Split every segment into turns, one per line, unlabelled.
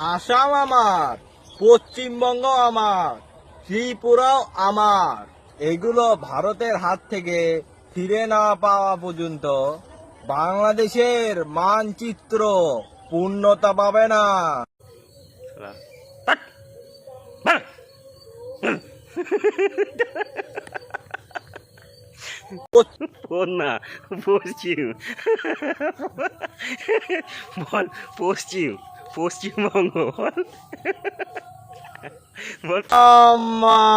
আসাম আমার, পশ্চিমবঙ্গ আমার, ত্রিপুরাও আমার। এগুলো ভারতের হাত থেকে ফিরে না পাওয়া পর্যন্ত বাংলাদেশের মানচিত্র পূর্ণতা পাবে না।
না পশ্চিম বল, পশ্চিম, পশ্চিমবঙ্গ বল, বল
আমার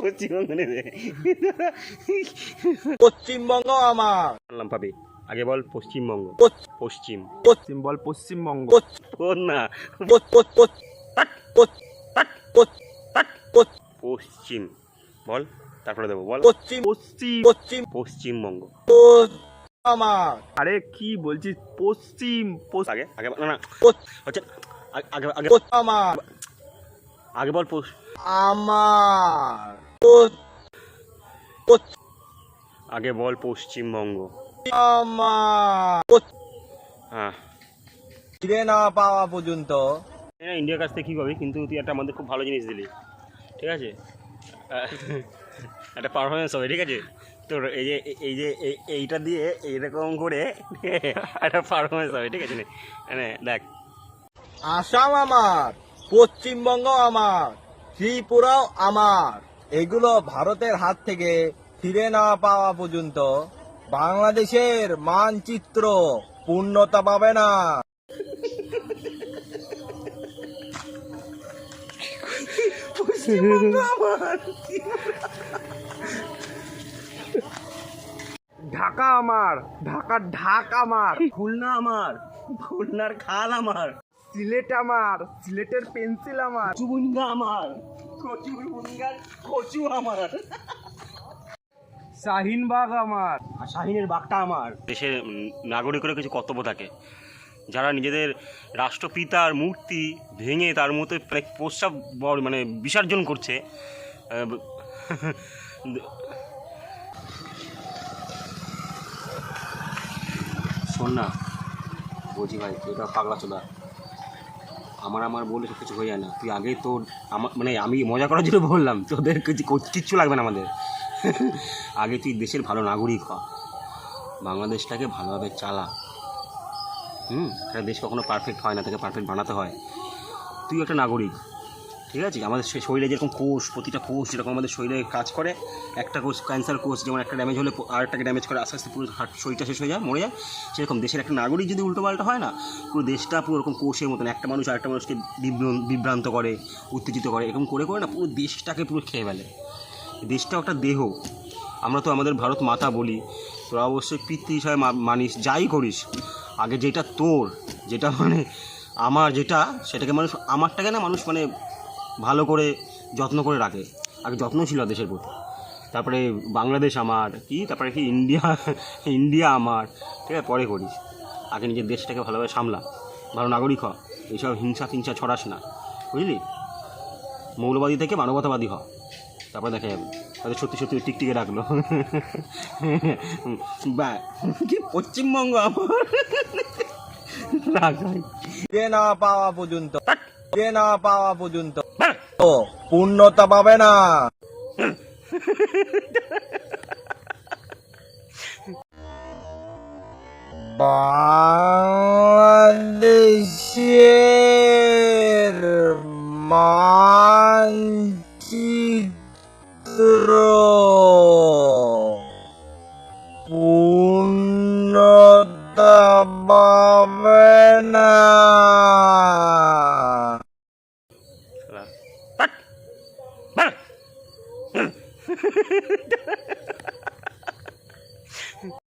পশ্চিমবঙ্গ নেবে
পশ্চিমবঙ্গ আমার।
বললাম পাবি, আগে বল পশ্চিমবঙ্গ। পশ্চিম
পশ্চিম বল পশ্চিমবঙ্গ।
বল না পশ্চিম বল, তারপরে দেবো বল
পশ্চিম
পশ্চিম
পশ্চিম
পশ্চিমবঙ্গ।
আমার।
আরে কি বলছিস? পশ্চিম
আগে আগে না না হচ্ছে আগে আগে
আমার
আগে বল
আমার
আগে বল পশ্চিমবঙ্গ।
আমার
হ্যাঁ,
ফিরে না পাওয়া পর্যন্ত
ইন্ডিয়ার কাছ থেকে কী পাবি, কিন্তু তুই একটা আমাদের খুব ভালো জিনিস দিলি, ঠিক আছে? একটা পারফরমেন্স হবে, ঠিক আছে? তোর এইটা দিয়ে এইরকম করে একটা পারফরমেন্স হবে, ঠিক আছে? মানে দেখ,
আসাম আমার, পশ্চিমবঙ্গ আমার, ত্রিপুরাও আমার। এগুলো ভারতের হাত থেকে ফিরে না পাওয়া পর্যন্ত বাংলাদেশের মানচিত্র পূর্ণতা পাবে না।
ঢাকা আমার, ঢাকার ঢাক আমার,
খুলনা আমার, খুলনার খাল আমার,
সিলেট আমার, সিলেটের পেন্সিল আমার,
চুবুঙ্গা আমার, কচুবুঙ্গার কচু আমার,
শাহিনবাগ আমার।
আর শাহিনের বাঘটা আমার। দেশের নাগরিকেরও কিছু কর্তব্য থাকে। যারা নিজেদের রাষ্ট্রপিতার মূর্তি ভেঙে তার মতো প্রস্রাব মানে বিসর্জন করছে, শোন না, বলছি ভাই, এটা পাগলা চোদা। আমার বলে সব কিছু হয়ে যায় না। তুই আগে তোর আমার মানে আমি মজা করার জন্য বললাম, তোদের কিচ্ছু লাগবে না আমাদের। আগে তুই দেশের ভালো নাগরিক হ, বাংলাদেশটাকে ভালোভাবে চালা। একটা দেশ কখনো পারফেক্ট হয় না, তাকে পারফেক্ট বানাতে হয়। তুই একটা নাগরিক, ঠিক আছে? আমাদের শরীরে যেরকম কোষ, প্রতিটা কোষ যেরকম আমাদের শরীরে কাজ করে, একটা কোষ ক্যান্সার কোষ যেমন একটা ড্যামেজ হলে আরেকটাকে ড্যামেজ করে, আস্তে আস্তে পুরো শরীরটা শেষ হয়ে যায়, মরে যায়। সেরকম দেশের একটা নাগরিক যদি উল্টোপাল্টা হয় না, পুরো দেশটা পুরো এরকম কোষের মতন, একটা মানুষ আরেকটা মানুষকে বিভ্রান্ত করে, উত্তেজিত করে, এরকম করে করে না পুরো দেশটাকে পুরো খেয়ে ফেলে। দেশটাও একটা দেহ। আমরা তো আমাদের ভারত মাতা বলি, তোরা অবশ্যই পিতৃ হিসাবে মানিস, যাই করিস, আগে যেটা তোর, যেটা মানে আমার, যেটা সেটাকে মানুষ, আমারটাকে না মানুষ মানে ভালো করে যত্ন করে রাখে। আগে যত্ন ছিল দেশের প্রতি। তারপরে বাংলাদেশ আমার কি, তারপরে কি ইন্ডিয়া, ইন্ডিয়া আমার, ঠিক আছে? পরে করিস। আগে নিজের দেশটাকে ভালোভাবে সামলা, ভালো নাগরিক হ, এইসব হিংসা ফিংসা ছড়াস না, বুঝলি? মৌলবাদী থেকে মানবতাবাদী হ, তারপরে দেখা যাবে। তাদের সত্যি সত্যি টিকটিকে রাখলো। বা কি পশ্চিমবঙ্গ আমার,
ফিরে না পাওয়া পর্যন্ত ফিরে না পাওয়া পর্যন্ত পূর্ণতা পাবে না। বাংলাদেশের মানচিত্র পূর্ণতা পাবে না।